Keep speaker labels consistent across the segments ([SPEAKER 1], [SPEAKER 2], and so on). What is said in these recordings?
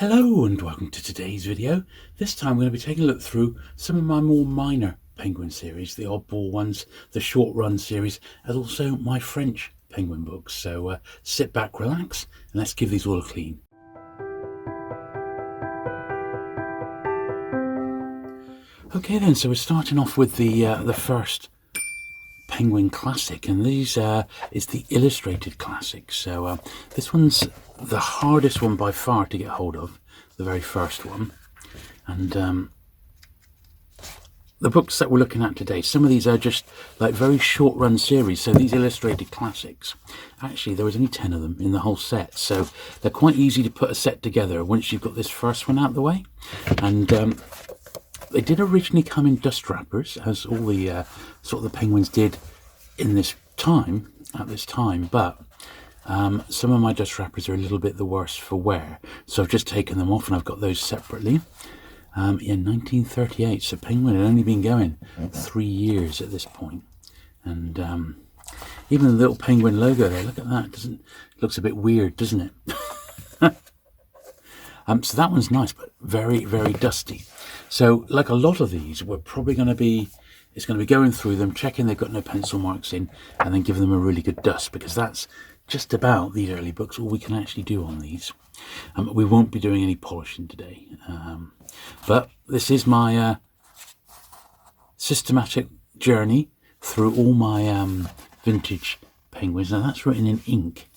[SPEAKER 1] Hello and welcome to today's video. This time we're going to be taking a look through some of my more minor Penguin series, the oddball ones, the short run series, and also my French Penguin books. So sit back, relax, and let's give these all a clean. Okay then, so we're starting off with the first Penguin classic, and these is the illustrated classic. So this one's the hardest one by far to get hold of, the very first one. And the books that we're looking at today, some of these are just like very short run series. So these illustrated classics, actually there was only 10 of them in the whole set, so they're quite easy to put a set together once you've got this first one out of the way. And they did originally come in dust wrappers, as all the sort of the Penguins did in this time, at this time, but some of my dust wrappers are a little bit the worse for wear, so I've just taken them off and I've got those separately. In 1938, so Penguin had only been going 3 years at this point. And even the little Penguin logo there, look at that, it looks a bit weird, doesn't it? So that one's nice, but very, very dusty. So like a lot of these, we're probably going to be, it's going to be going through them, checking they've got no pencil marks in, and then giving them a really good dust, because that's just about these early books all we can actually do on these. We won't be doing any polishing today, but this is my systematic journey through all my vintage Penguins. Now that's written in ink,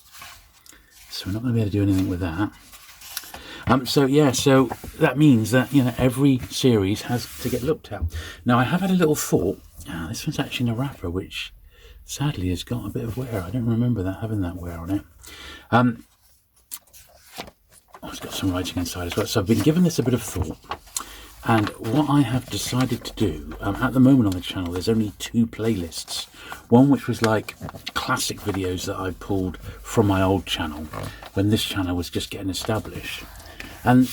[SPEAKER 1] so we're not going to be able to do anything with that. So that means that, you know, every series has to get looked at. Now I have had a little thought. This one's actually in a wrapper, which sadly has got a bit of wear. I don't remember that having that wear on it. It's got some writing inside as well. So I've been giving this a bit of thought, and what I have decided to do at the moment on the channel, there's only 2 playlists. One which was like classic videos that I pulled from my old channel when this channel was just getting established. And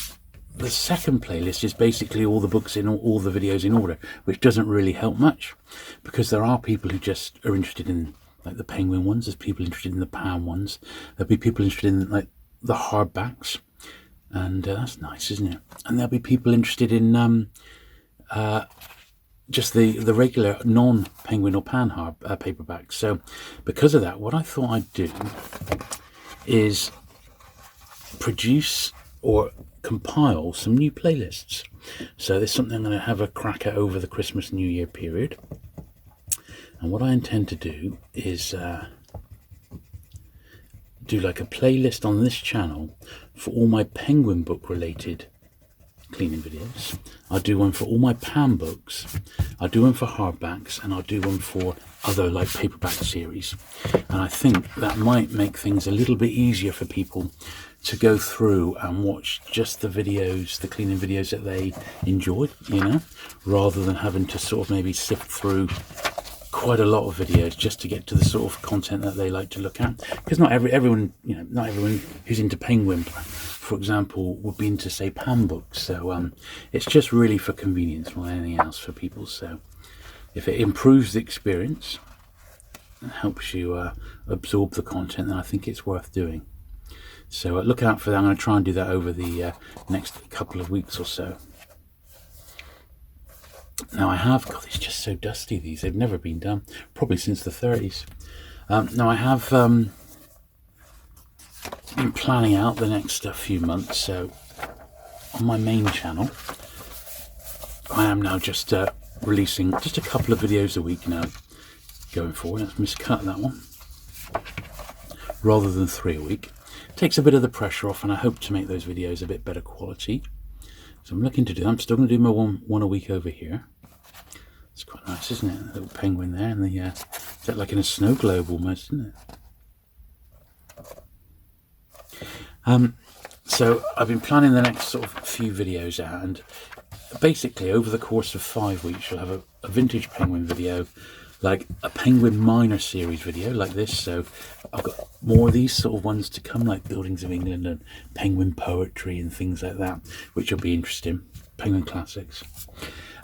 [SPEAKER 1] the second playlist is basically all the books in all the videos in order, which doesn't really help much, because there are people who just are interested in like the Penguin ones, there's people interested in the Pan ones, there'll be people interested in like the hardbacks, and that's nice, isn't it? And there'll be people interested in just the regular non-Penguin or Pan paperbacks. So because of that, what I thought I'd do is produce or compile some new playlists. So this is something I'm going to have a crack at over the Christmas New Year period. And what I intend to do is do like a playlist on this channel for all my Penguin book related cleaning videos. I'll do one for all my Pan books, I'll do one for hardbacks, and I'll do one for other like paperback series. And I think that might make things a little bit easier for people to go through and watch just the videos, the cleaning videos that they enjoy, you know, rather than having to sort of maybe sift through quite a lot of videos just to get to the sort of content that they like to look at. Because not everyone, you know, not everyone who's into Penguin, for example, would be into, say, Pan books. So it's just really for convenience more than anything else for people. So if it improves the experience and helps you absorb the content, then I think it's worth doing. So look out for that. I'm going to try and do that over the next couple of weeks or so. Now I have, God, it's just so dusty, these. They've never been done, probably since the 30s. Now I have been planning out the next few months. So on my main channel, I am now just releasing just a couple of videos a week now going forward. Let's miscut that one. Rather than 3 a week. Takes a bit of the pressure off, and I hope to make those videos a bit better quality. So I'm looking to do, I'm still going to do my one a week over here. It's quite nice, isn't it? A little penguin there, and the it's like in a snow globe almost, isn't it? So I've been planning the next sort of few videos out, and basically over the course of 5 weeks you'll have a vintage Penguin video, like a Penguin minor series video like this. So I've got more of these sort of ones to come, like Buildings of England and Penguin poetry and things like that, which will be interesting. Penguin classics.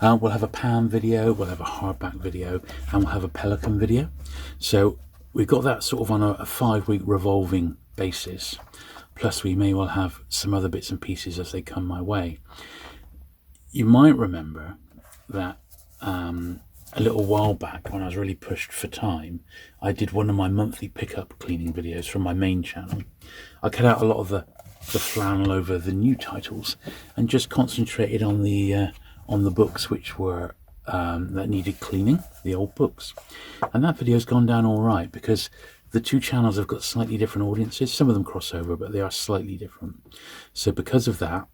[SPEAKER 1] We'll have a Pan video, we'll have a hardback video, and we'll have a Pelican video. So we've got that sort of on a 5 week revolving basis. plus we may well have some other bits and pieces as they come my way. You might remember that a little while back, when I was really pushed for time, I did one of my monthly pickup cleaning videos from my main channel. I cut out a lot of the flannel over the new titles and just concentrated on the books which were that needed cleaning, the old books. And that video's gone down all right, because the two channels have got slightly different audiences. Some of them cross over, but they are slightly different. So because of that,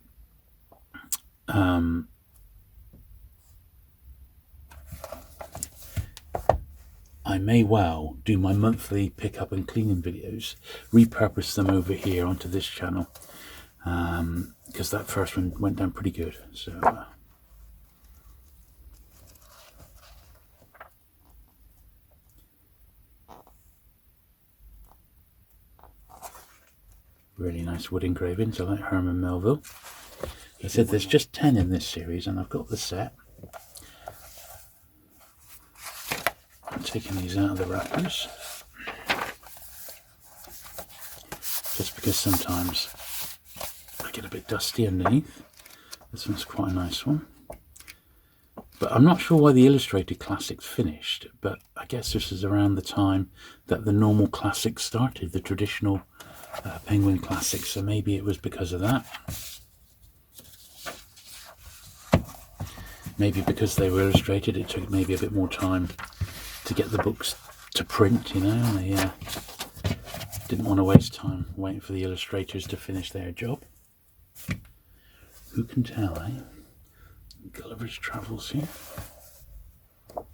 [SPEAKER 1] I may well do my monthly pickup and cleaning videos, repurpose them over here onto this channel, because that first one went down pretty good. So really nice wood engravings. I like Herman Melville. He said there's just 10 in this series, and I've got the set. I'm taking these out of the wrappers, just because sometimes I get a bit dusty underneath. This one's quite a nice one. But I'm not sure why the illustrated classics finished, but I guess this is around the time that the normal classics started, the traditional Penguin classics, so maybe it was because of that. Maybe because they were illustrated, it took maybe a bit more time to get the books to print, you know. They didn't want to waste time waiting for the illustrators to finish their job. Who can tell, eh? Gulliver's Travels here. But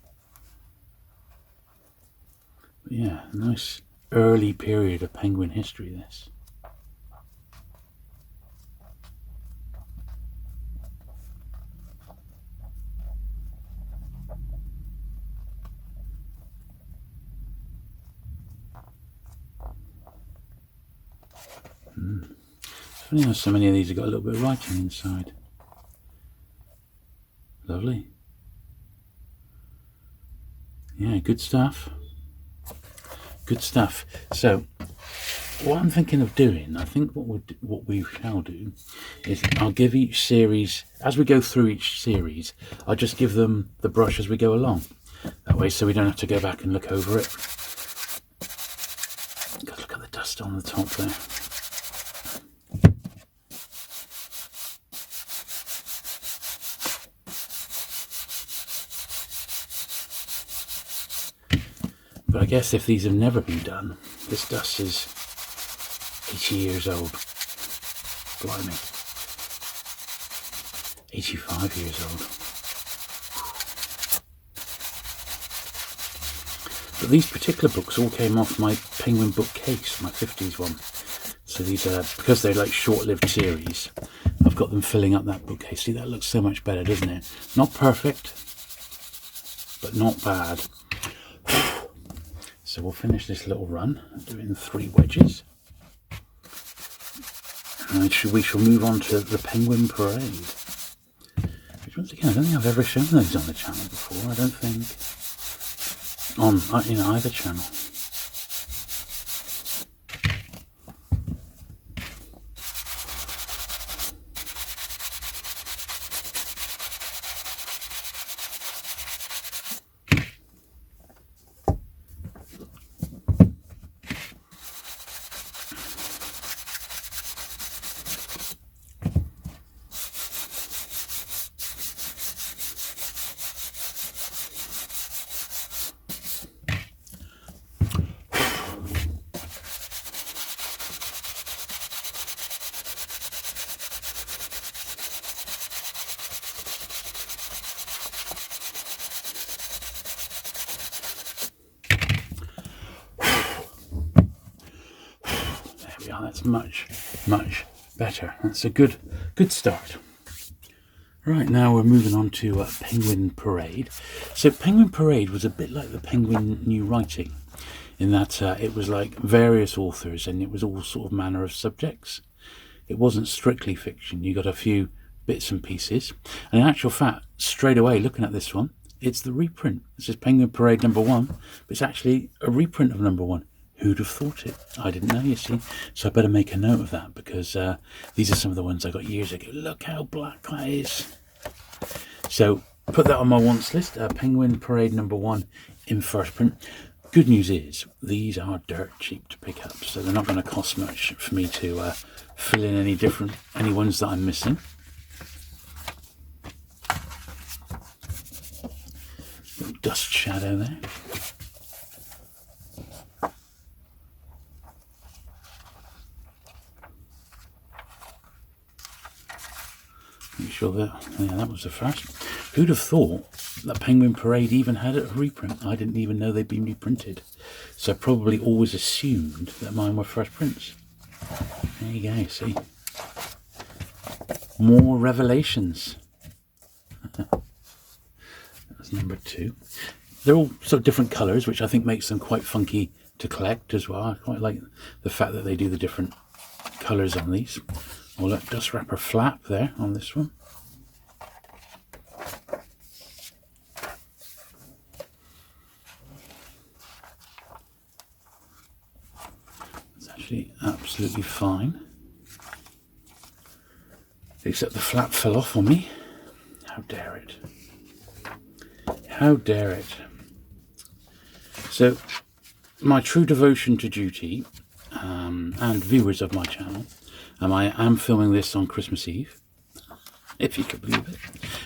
[SPEAKER 1] yeah, nice early period of Penguin history, this. It's funny how so many of these have got a little bit of writing inside. Lovely. Yeah, good stuff. Good stuff. So, what I'm thinking of doing, I think what we shall do is I'll give each series, as we go through each series, I'll just give them the brush as we go along. That way, so we don't have to go back and look over it. God, look at the dust on the top there. But I guess if these have never been done, this dust is 80 years old. Blimey. 85 years old. But these particular books all came off my Penguin bookcase, my 50s one. So these are, because they're like short-lived series, I've got them filling up that bookcase. See, that looks so much better, doesn't it? Not perfect, but not bad. So we'll finish this little run, doing 3 wedges. And we shall move on to the Penguin Parade. Which, once again, I don't think I've ever shown those on the channel before. I don't think on either channel. That's much better. That's a good start. Right, now we're moving on to Penguin Parade. So Penguin Parade was a bit like the Penguin New Writing, in that it was like various authors, and it was all sort of manner of subjects. It wasn't strictly fiction. You got a few bits and pieces, and in actual fact, straight away looking at this one, it's the reprint. This is Penguin Parade #1, but it's actually a reprint of #1. Who'd have thought it? I didn't know, you see. So I better make a note of that, because these are some of the ones I got years ago. Look how black that is. So put that on my wants list. Penguin Parade #1 in first print. Good news is these are dirt cheap to pick up, so they're not going to cost much for me to fill in any ones that I'm missing. Little dust shadow there. Make sure that, yeah, that was the first. Who'd have thought that Penguin Parade even had a reprint? I didn't even know they'd been reprinted. So I probably always assumed that mine were first prints. There you go, see. More revelations. That's #2. They're all sort of different colours, which I think makes them quite funky to collect as well. I quite like the fact that they do the different colours on these. Oh, look, dust wrapper flap there on this one. It's actually absolutely fine. Except the flap fell off on me. How dare it? How dare it? So, my true devotion to duty, and viewers of my channel, I am filming this on Christmas Eve, if you could believe it,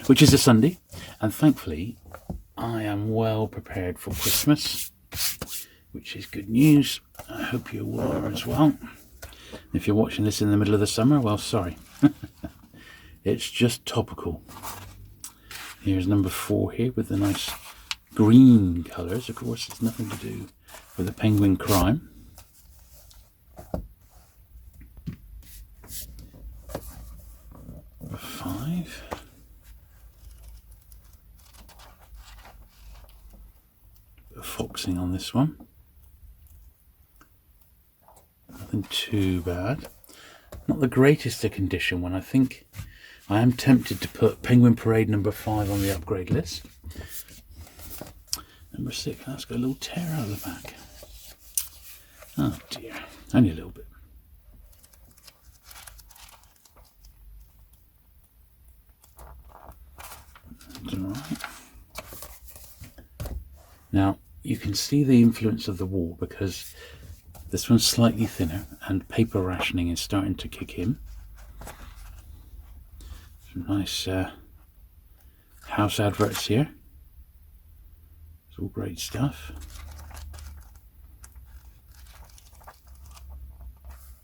[SPEAKER 1] which is a Sunday, and thankfully I am well prepared for Christmas, which is good news. I hope you all are as well. If you're watching this in the middle of the summer, well, sorry. It's just topical. Here's #4 here with the nice green colours. Of course, it's nothing to do with the penguin crime. #5. Bit of foxing on this one. Nothing too bad. Not the greatest of condition one. I think I am tempted to put Penguin Parade #5 on the upgrade list. #6, that's got a little tear out of the back. Oh dear, only a little bit. That's all right. Now you can see the influence of the war, because this one's slightly thinner and paper rationing is starting to kick in. Some nice house adverts here. It's all great stuff.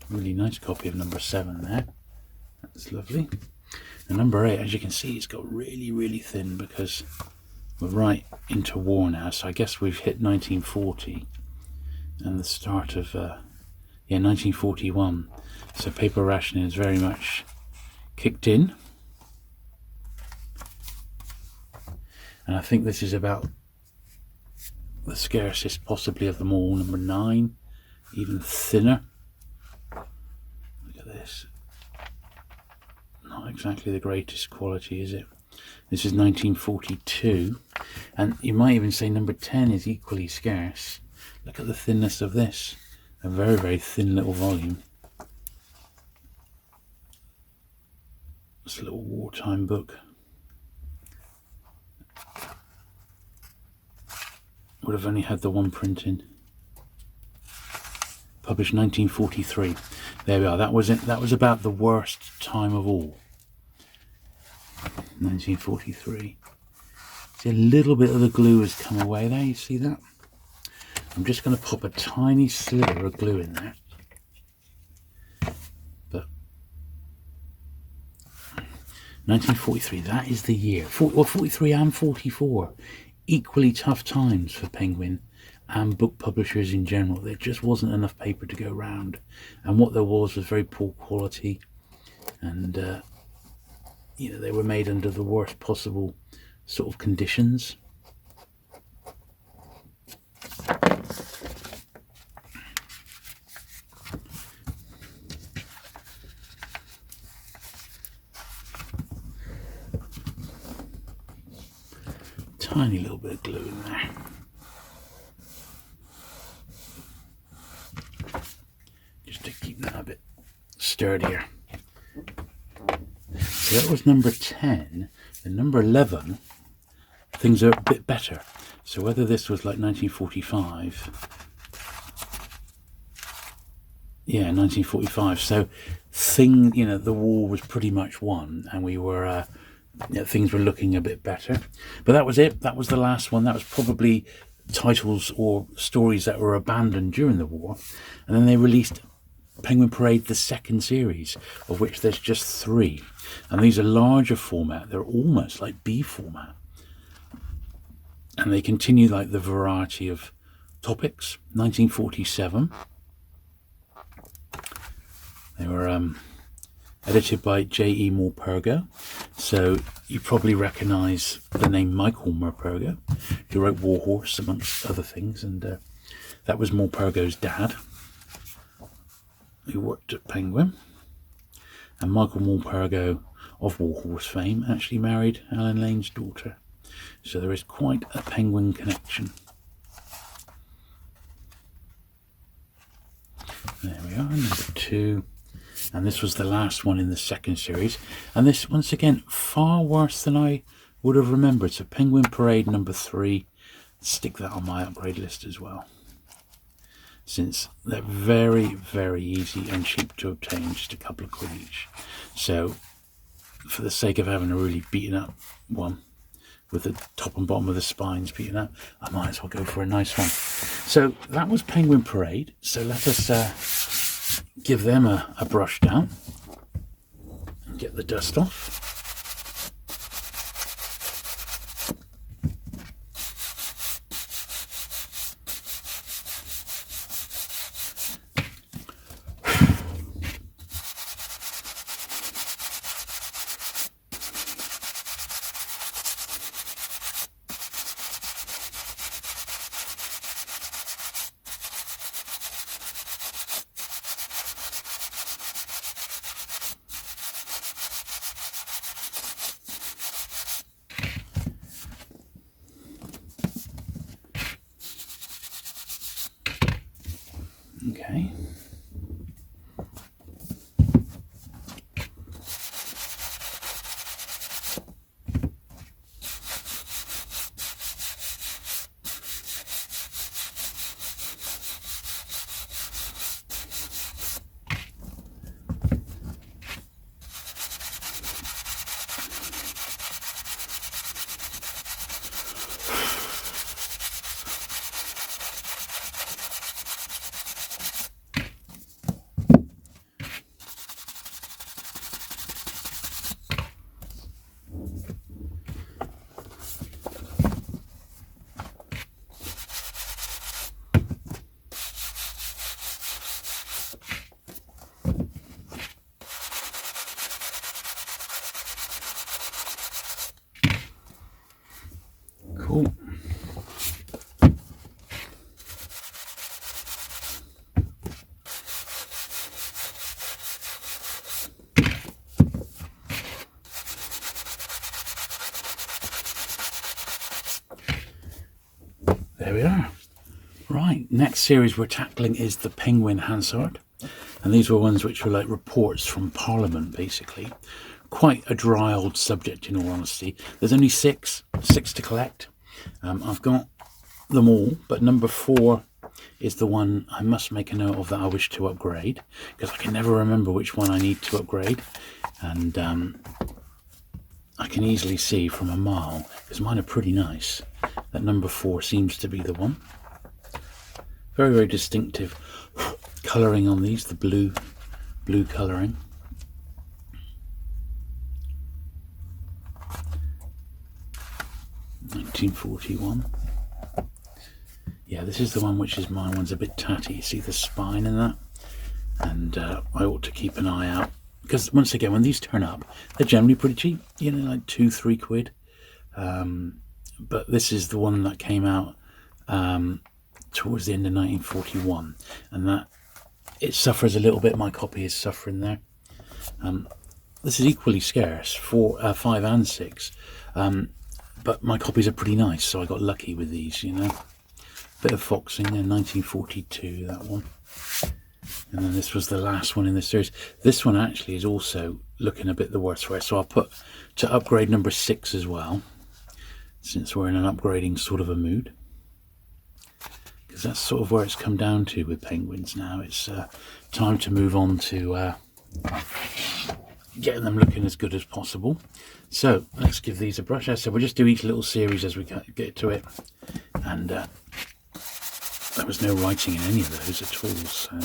[SPEAKER 1] Really nice copy of #7 there. That's lovely. And #8, as you can see, it's got really thin, because we're right into war now. So I guess we've hit 1940 and the start of 1941. So paper rationing is very much kicked in. And I think this is about the scarcest possibly of them all. #9, even thinner. Look at this. Not exactly the greatest quality, is it? This is 1942, and you might even say #10 is equally scarce. Look at the thinness of this. A very thin little volume. It's a little wartime book. Would have only had the one print in. Published 1943. There we are. That was it. That was about the worst time of all. 1943. See, a little bit of the glue has come away there. You see that? I'm just going to pop a tiny sliver of glue in there. But 1943. That is the year. 43 and 44. Equally tough times for Penguin and book publishers in general. There just wasn't enough paper to go round, and what there was very poor quality, and they were made under the worst possible sort of conditions. Tiny little bit of glue in there. sturdier. So that was number 10. And number 11, things are a bit better. So whether this was like 1945... Yeah, 1945. So the war was pretty much won, and we were, things were looking a bit better. But that was it. That was the last one. That was probably titles or stories that were abandoned during the war. And then they released Penguin Parade, the second series, of which there's just 3. And these are larger format. They're almost like B format. And they continue like the variety of topics. 1947. They were edited by J.E. Morpurgo, so you probably recognise the name Michael Morpurgo, who wrote War Horse, amongst other things, and that was Morpurgo's dad, who worked at Penguin. And Michael Morpurgo, of War Horse fame, actually married Alan Lane's daughter, so there is quite a Penguin connection. There we are, number 2. And this was the last one in the second series. And this, once again, far worse than I would have remembered. So Penguin Parade number 3. Stick that on my upgrade list as well. Since they're very, very easy and cheap to obtain. Just a couple of quid each. So for the sake of having a really beaten up one, with the top and bottom of the spines beaten up, I might as well go for a nice one. So that was Penguin Parade. So let us give them a brush down and get the dust off. Okay. Cool. There we are. Right, next series we're tackling is the Penguin Hansard. And these were ones which were like reports from Parliament, basically. Quite a dry old subject, in all honesty. There's only six to collect. I've got them all, but number 4 is the one I must make a note of that I wish to upgrade, because I can never remember which one I need to upgrade. And I can easily see from a mile, because mine are pretty nice, that number 4 seems to be the one. Very, very distinctive colouring on these, the blue colouring. $1941. Yeah, this is the one which is mine. One's a bit tatty. You see the spine in that? And I ought to keep an eye out, because once again, when these turn up, they're generally pretty cheap, you know, like 2-3 quid. But this is the one that came out towards the end of 1941, and that it suffers a little bit. My copy is suffering there. This is equally scarce, 5 and 6, but my copies are pretty nice, so I got lucky with these, you know. Bit of foxing in 1942, that one. And then this was the last one in the series. This one actually is also looking a bit the worse for it, so I'll put to upgrade number 6 as well, since we're in an upgrading sort of a mood. Because that's sort of where it's come down to with penguins now. It's time to move on to getting them looking as good as possible. So let's give these a brush. So we'll just do each little series as we get to it. And there was no writing in any of those at all, so...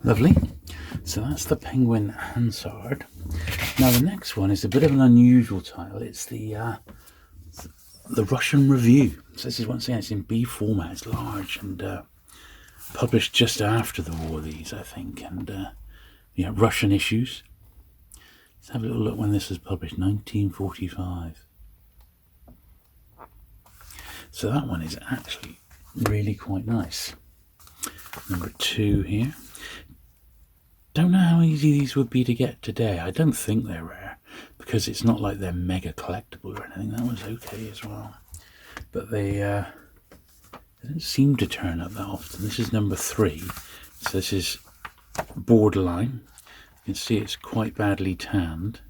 [SPEAKER 1] Lovely. So that's the Penguin Hansard. Now the next one is a bit of an unusual title. It's the Russian Review. So this is once again, it's in B format. It's large and published just after the war. These, I think, and yeah, Russian issues. Let's have a little look when this was published. 1945. So that one is actually really quite nice. Number 2 here. Don't know how easy these would be to get today. I don't think they're rare, because it's not like they're mega collectible or anything. That was okay as well. But they don't seem to turn up that often. This is number 3. So this is borderline. You can see it's quite badly tanned.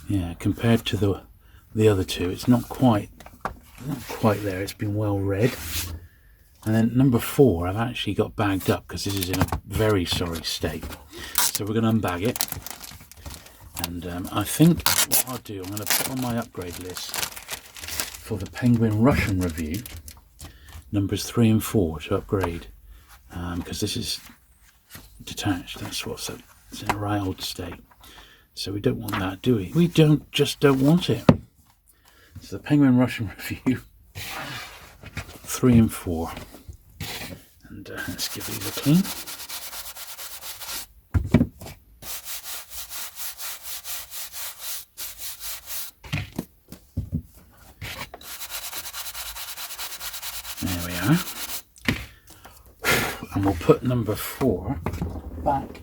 [SPEAKER 1] Yeah, compared to the other two, it's not quite there. It's been well read. And then number 4, I've actually got bagged up because this is in a very sorry state. So we're going to unbag it. And I think what I'll do, I'm going to put on my upgrade list for the Penguin Russian Review, numbers 3 and 4 to upgrade. Because this is detached. That's what's it's in a right old state. So we don't want that, do we? We don't want it. So the Penguin Russian Review, 3 and 4. And let's give these a clean. There we are. And we'll put number 4 back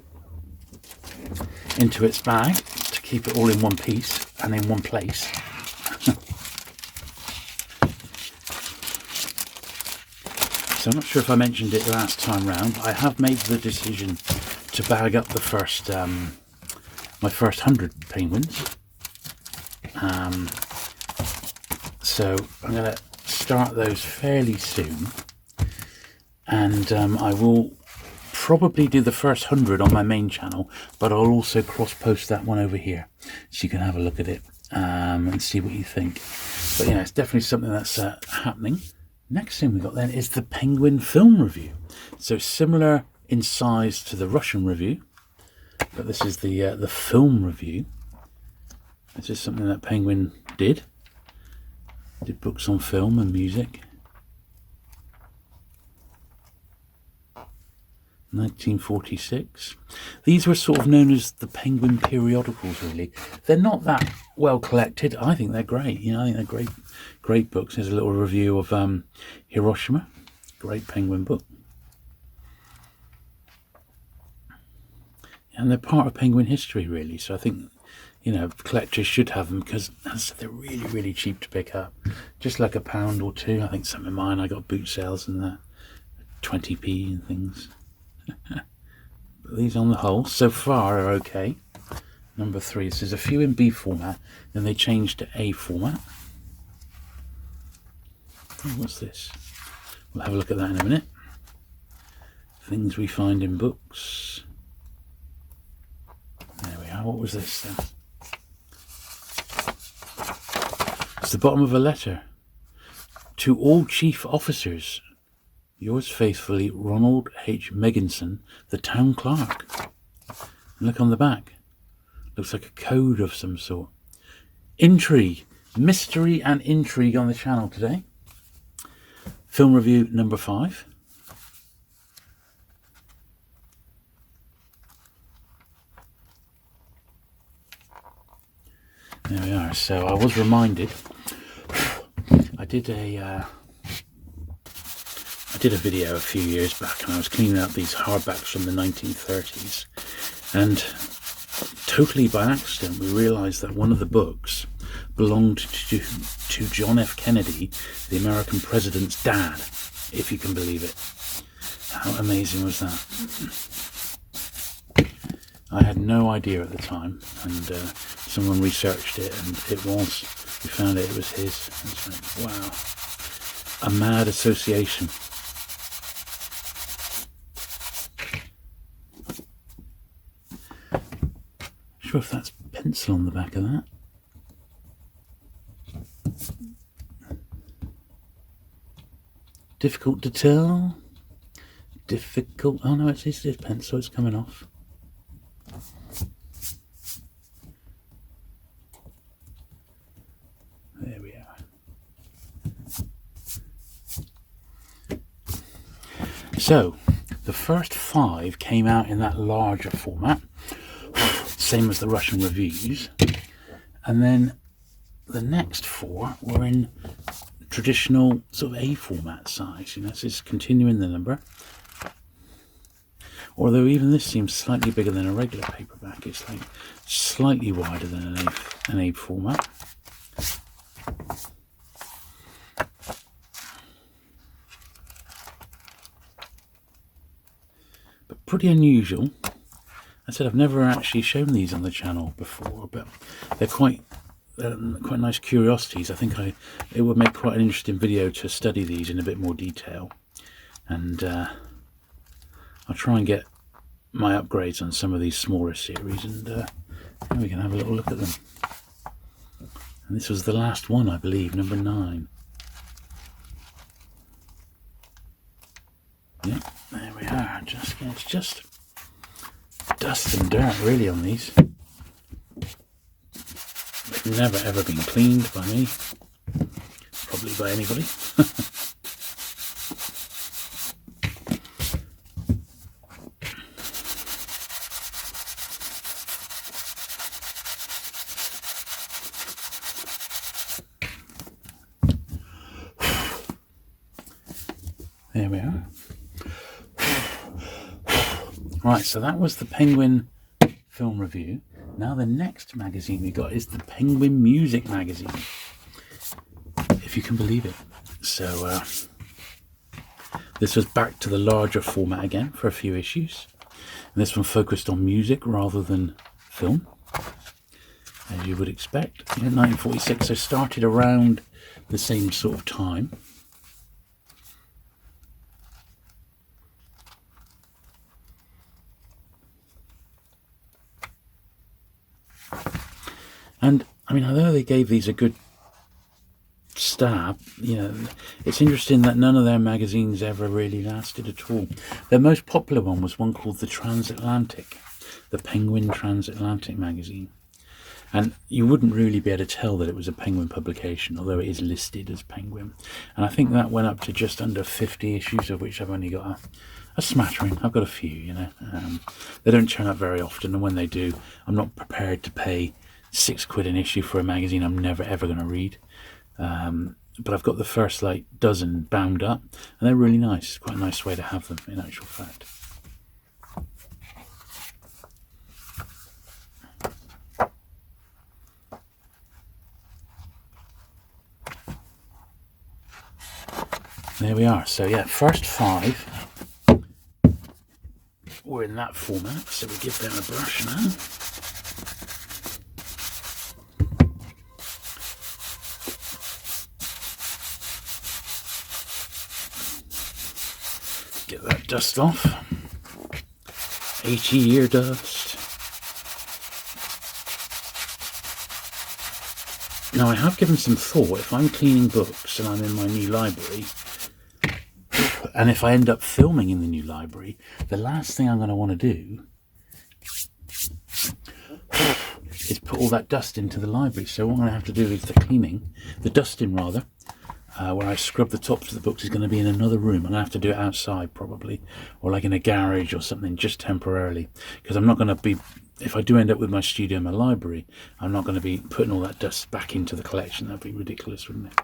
[SPEAKER 1] into its bag to keep it all in one piece and in one place. So I'm not sure if I mentioned it last time round. I have made the decision to bag up the first my first 100 penguins. So I'm going to start those fairly soon, and I will probably do the first 100 on my main channel, but I'll also cross post that one over here so you can have a look at it and see what you think. But yeah, it's definitely something that's happening. Next thing we got then is the Penguin Film Review. So similar in size to the Russian Review, but this is the film review. This is something that Penguin did books on film and music. 1946. These were sort of known as the Penguin periodicals, really. They're not that well collected. I think they're great. You know, I think they're great books. There's a little review of Hiroshima. Great Penguin book. And they're part of Penguin history, really. So I think, you know, collectors should have them because they're really, really cheap to pick up. Just like £1 or £2. I think some of mine, I got boot sales and that. 20p and things. But these on the whole so far are okay. Number 3, so there's a few in B format, then they changed to A format. Oh, what's this? We'll have a look at that in a minute. Things we find in books. There we are. What was this then? It's the bottom of a letter. To all chief officers, yours faithfully, Ronald H. Megginson, the town clerk. And look on the back. Looks like a code of some sort. Intrigue. Mystery and intrigue on the channel today. Film review number 5. There we are. So I was reminded. I did a video a few years back, and I was cleaning out these hardbacks from the 1930s, and totally by accident we realised that one of the books belonged to John F. Kennedy, the American president's dad, if you can believe it. How amazing was that? I had no idea at the time, and someone researched it, and we found it was his. It's like, wow, a mad association. Not sure if that's pencil on the back of that. Difficult to tell. Difficult. Oh no, it's pencil. It's coming off. There we are. So, the first 5 came out in that larger format, same as the Russian reviews, and then the next 4 were in traditional sort of A format size. You know, so it's continuing the number. Although even this seems slightly bigger than a regular paperback. It's like slightly wider than an A format. But pretty unusual. I said I've never actually shown these on the channel before, but they're quite nice curiosities. I think it would make quite an interesting video to study these in a bit more detail, and I'll try and get my upgrades on some of these smaller series, and we can have a little look at them. And this was the last one, I believe, number 9. Yep, there we are. It's just dust and dirt really on these. They've never ever been cleaned by me, probably by anybody. There we are. Right, so that was the Penguin film review. Now the next magazine we got is the Penguin Music magazine, if you can believe it. So this was back to the larger format again for a few issues. And this one focused on music rather than film, as you would expect. In 1946, so started around the same sort of time. And I mean, although they gave these a good stab, you know, it's interesting that none of their magazines ever really lasted at all. Their most popular one was one called the Transatlantic, the Penguin Transatlantic magazine. And you wouldn't really be able to tell that it was a Penguin publication, although it is listed as Penguin. And I think that went up to just under 50 issues, of which I've only got a smattering. I've got a few, you know. They don't turn up very often, and when they do, I'm not prepared to pay £6 an issue for a magazine I'm never ever going to read. But I've got the first like dozen bound up, and they're really nice. It's quite a nice way to have them, in actual fact. There we are. So yeah, first 5 were in that format, so we give them a brush now. dust off. 80-year dust. Now I have given some thought, if I'm cleaning books and I'm in my new library, and if I end up filming in the new library, the last thing I'm going to want to do is put all that dust into the library. So what I'm going to have to do is the cleaning, the dusting rather, where I scrub the tops of the books, is going to be in another room. I'm going to have to do it outside probably, or like in a garage or something, just temporarily, because I'm not going to be, if I do end up with my studio and my library, I'm not going to be putting all that dust back into the collection. That'd be ridiculous, wouldn't it?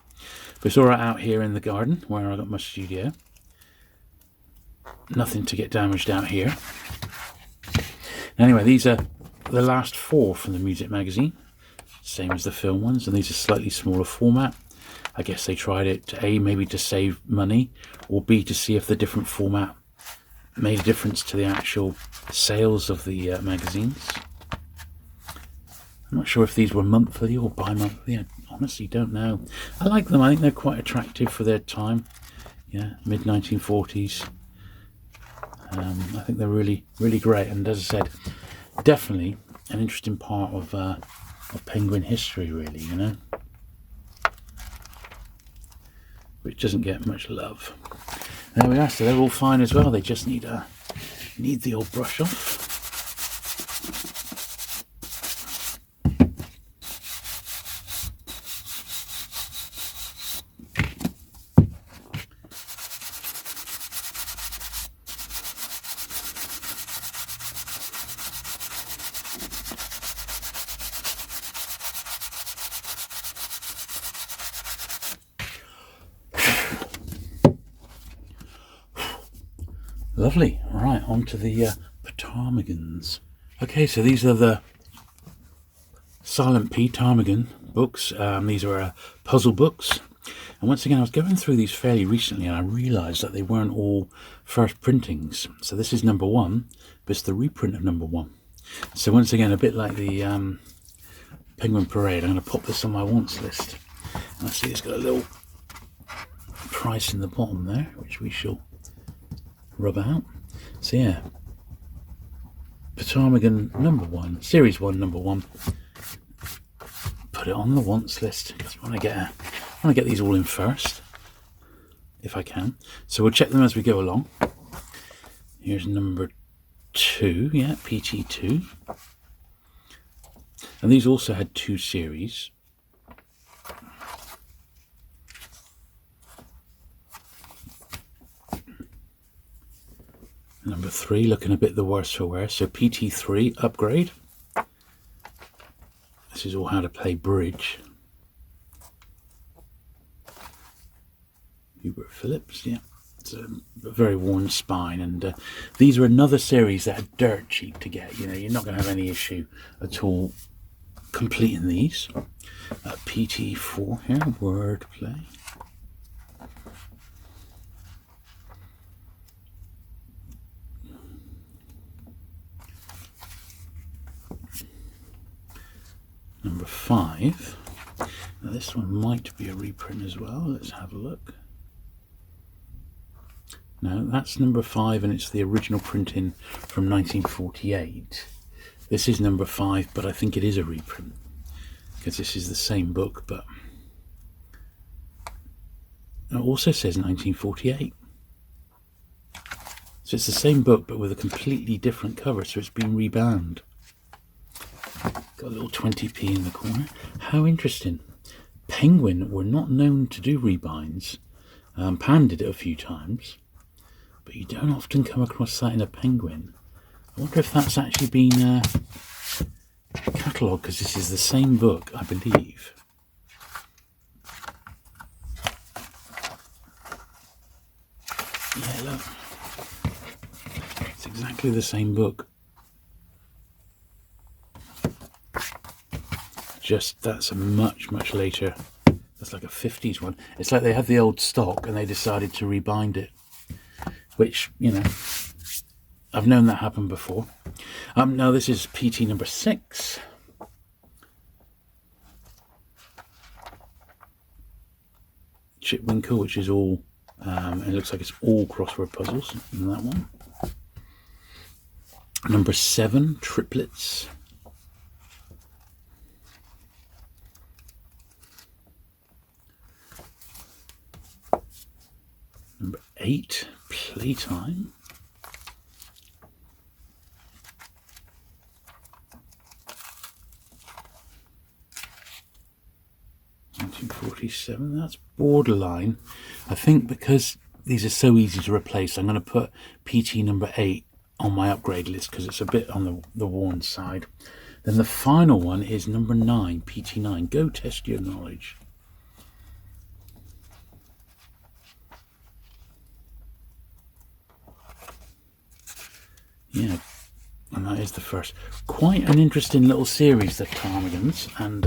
[SPEAKER 1] But it's all right out here in the garden where I got my studio. Nothing to get damaged out here. Anyway, these are the last 4 from the music magazine, same as the film ones, and these are slightly smaller format. I guess they tried it to A, maybe to save money, or B, to see if the different format made a difference to the actual sales of the magazines. I'm not sure if these were monthly or bi-monthly. I honestly don't know. I like them. I think they're quite attractive for their time. Yeah, mid-1940s. I think they're really, really great. And as I said, definitely an interesting part of Penguin history, really, you know, which doesn't get much love. There we are. So they're all fine as well. They just need the old brush off. Lovely. Right, on to the Ptarmigans. Okay, so these are the Silent P Ptarmigan books. These are puzzle books. And once again, I was going through these fairly recently and I realised that they weren't all first printings. So this is number 1, but it's the reprint of number 1. So once again, a bit like the Penguin Parade, I'm going to pop this on my wants list. And I see it's got a little price in the bottom there, which we shall rub out. So yeah, Ptarmigan number 1, series 1, number 1. Put it on the wants list because I want to get these all in first, if I can. So we'll check them as we go along. Here's number 2, yeah, PT2. And these also had 2 series. Number 3, looking a bit the worse for wear. So PT3 upgrade. This is all how to play bridge. Hubert Phillips, yeah. It's a very worn spine, and these are another series that are dirt cheap to get. You know, you're not going to have any issue at all completing these. PT4 here, wordplay. Number 5. Now this one might be a reprint as well. Let's have a look. No, that's number 5 and it's the original printing from 1948. This is number 5, but I think it is a reprint because this is the same book, but it also says 1948. So it's the same book but with a completely different cover, so it's been rebound. Got a little 20p in the corner. How interesting. Penguin were not known to do rebinds. Pan did it a few times, but you don't often come across that in a Penguin. I wonder if that's actually been catalogued, because this is the same book, I believe. Yeah, look. It's exactly the same book. Just that's a much later. That's like a 50s one. It's like they had the old stock and they decided to rebind it, which, you know, I've known that happen before. Now this is PT number 6. Chipwinkle, which is all It looks like it's all crossword puzzles in that one. Number 7, triplets. Number 8, playtime. .47, that's borderline. I think because these are so easy to replace, I'm going to put PT number 8 on my upgrade list because it's a bit on the worn side. Then the final one is number 9, PT9. Go test your knowledge. Yeah, and that is the first. Quite an interesting little series, the ptarmigans, and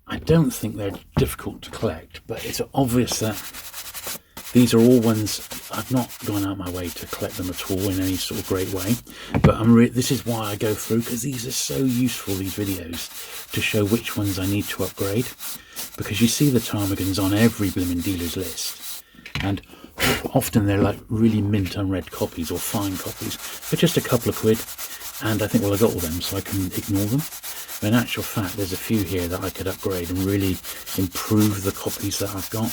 [SPEAKER 1] I don't think they're difficult to collect, but it's obvious that these are all ones I've not gone out my way to collect them at all in any sort of great way. But this is why I go through, because these are so useful, these videos, to show which ones I need to upgrade. Because you see the ptarmigans on every blooming dealer's list, and often they're like really mint unread copies or fine copies for just a couple of quid, and I think, well, I got all them, so I can ignore them. But in actual fact, there's a few here that I could upgrade and really improve the copies that I've got.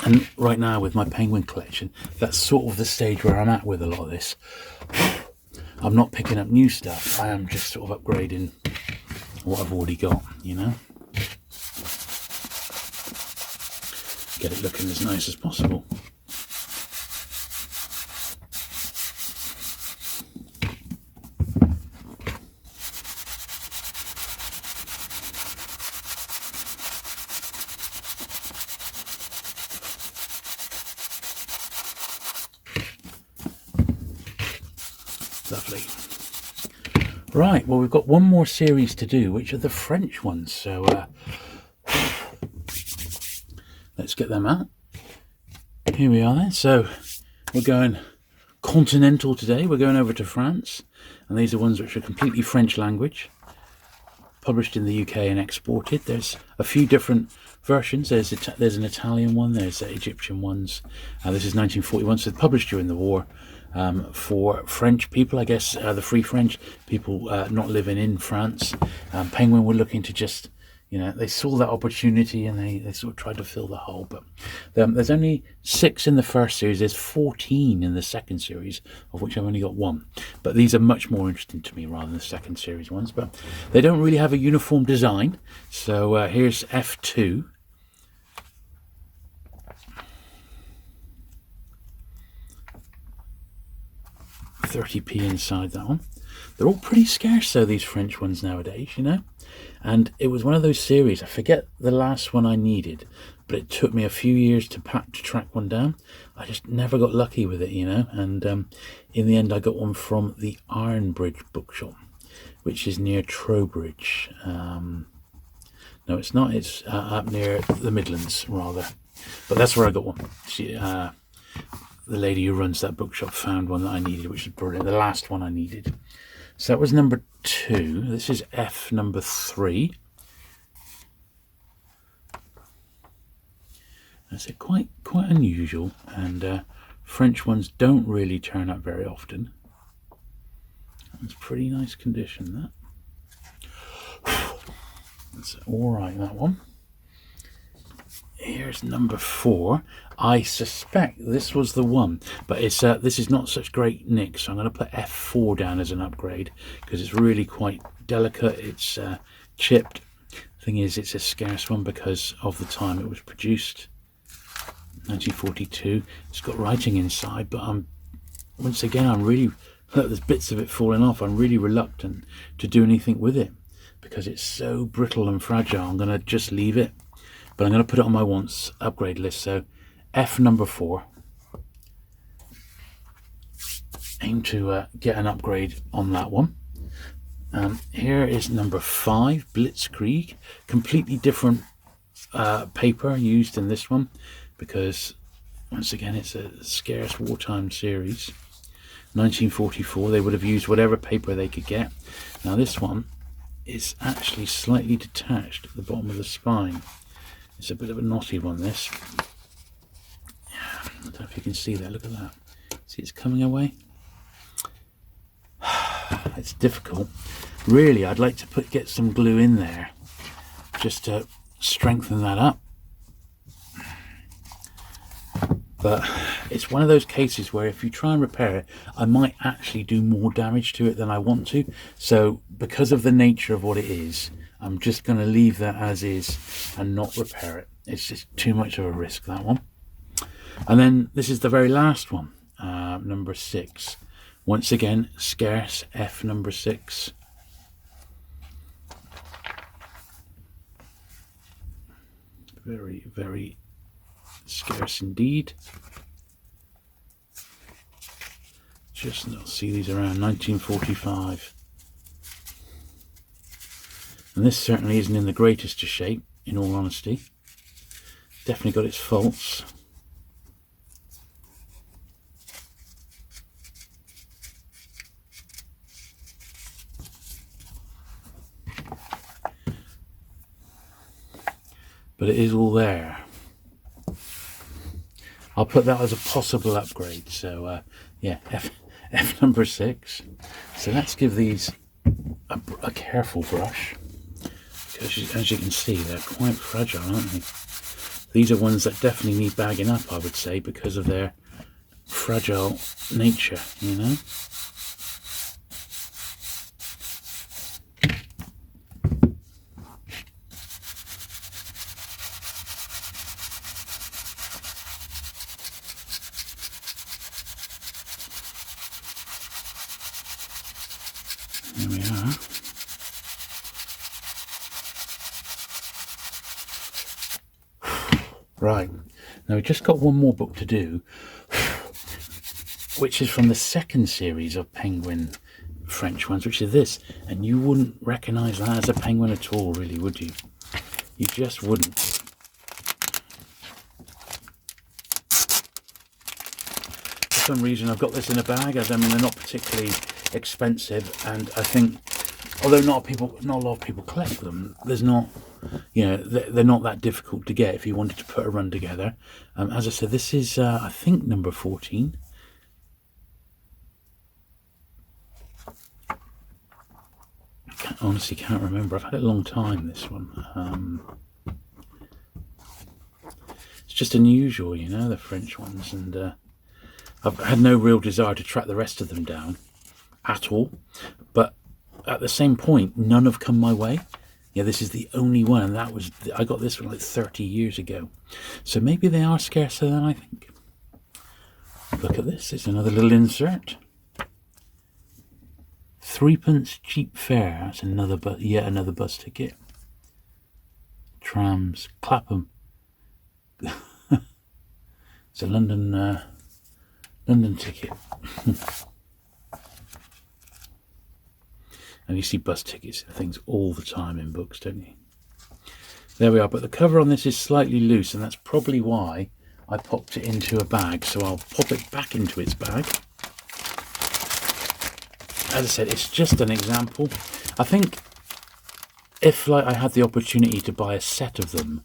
[SPEAKER 1] And right now with my penguin collection, that's sort of the stage where I'm at with a lot of this. I'm not picking up new stuff, I am just sort of upgrading what I've already got, you know. Get it looking as nice as possible. Lovely. Right, well, we've got one more series to do, which are the French ones, so let's get them out. Here we are then. So we're going continental today. We're going over to France, and these are ones which are completely French language, published in the UK and exported. There's a few different versions. There's an Italian one, there's Egyptian ones. This is 1941, so published during the war. For French people, I guess, the Free French people not living in France. Penguin were looking to just, you know, they saw that opportunity and they sort of tried to fill the hole. But there's only 6 in the first series. There's 14 in the second series, of which I've only got 1. But these are much more interesting to me rather than the second series ones. But they don't really have a uniform design. So here's F2. £30p inside that one. They're all pretty scarce though, these French ones nowadays, you know. And it was one of those series, I forget the last one I needed, but it took me a few years to track one down. I just never got lucky with it, you know. And in the end I got one from the Ironbridge bookshop, which is near Trowbridge. No, it's not, it's up near the Midlands rather, but that's where I got one. The lady who runs that bookshop found one that I needed, which is brilliant, the last one I needed. So that was number 2. This is F number 3. That's quite unusual, and French ones don't really turn up very often. That's pretty nice condition, that. That's alright, that one. Here's number 4. I suspect this was the one, but it's this is not such great nick, so I'm going to put F4 down as an upgrade because it's really quite delicate. It's chipped. Thing is, it's a scarce one because of the time it was produced, 1942. It's got writing inside, but once again, I'm really, look, there's bits of it falling off. I'm really reluctant to do anything with it because it's so brittle and fragile. I'm going to just leave it. But I'm going to put it on my wants upgrade list. So F number 4. Aim to get an upgrade on that one. Here is number 5, Blitzkrieg. Completely different paper used in this one because, once again, it's a scarce wartime series. 1944, they would have used whatever paper they could get. Now this one is actually slightly detached at the bottom of the spine. It's a bit of a knotty one, this. I don't know if you can see that. Look at that. See, it's coming away. It's difficult. Really, I'd like to get some glue in there just to strengthen that up. But it's one of those cases where if you try and repair it, I might actually do more damage to it than I want to. So because of the nature of what it is, I'm just going to leave that as is and not repair it. It's just too much of a risk, that one. And then this is the very last one, number 6. Once again, scarce F number 6. Very, very scarce indeed. Just not see these around 1945. And this certainly isn't in the greatest of shape, in all honesty. Definitely got its faults. But it is all there. I'll put that as a possible upgrade. So yeah, F number 6. So let's give these a careful brush, because as you can see, they're quite fragile, aren't they? These are ones that definitely need bagging up, I would say, because of their fragile nature, you know. There we are. Right, now we've just got one more book to do, which is from the second series of Penguin French ones, which is this. And you wouldn't recognise that as a penguin at all, really, would you? You just wouldn't. For some reason I've got this in a bag, as I mean, they're not particularly expensive, and I think, although not a lot of people collect them, there's not, you know, they're not that difficult to get if you wanted to put a run together. As I said, this is I think number 14. Honestly can't remember. I've had it a long time, this one. It's just unusual, you know, the French ones, and I've had no real desire to track the rest of them down at all, but at the same point, none have come my way. Yeah, this is the only one, and that was, I got this one like 30 years ago, so maybe they are scarcer than I think. Look at this, it's another little insert. 3p cheap fare. That's another, yet another bus ticket. Trams, Clapham. It's a London ticket. And you see bus tickets and things all the time in books, don't you? There we are, but the cover on this is slightly loose, and that's probably why I popped it into a bag. So I'll pop it back into its bag. As I said, it's just an example. I think if I had the opportunity to buy a set of them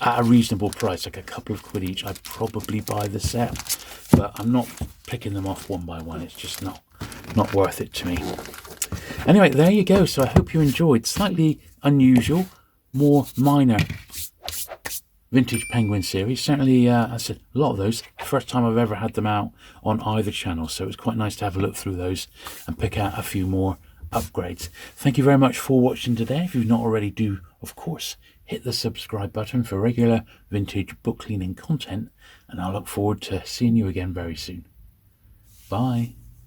[SPEAKER 1] at a reasonable price, like a couple of quid each, I'd probably buy the set. But I'm not picking them off one by one. It's just not worth it to me. Anyway, there you go. So I hope you enjoyed. Slightly unusual, more minor vintage penguin series. Certainly, I said, a lot of those. First time I've ever had them out on either channel. So it was quite nice to have a look through those and pick out a few more upgrades. Thank you very much for watching today. If you've not already, do, of course, hit the subscribe button for regular vintage book cleaning content. And I look forward to seeing you again very soon. Bye.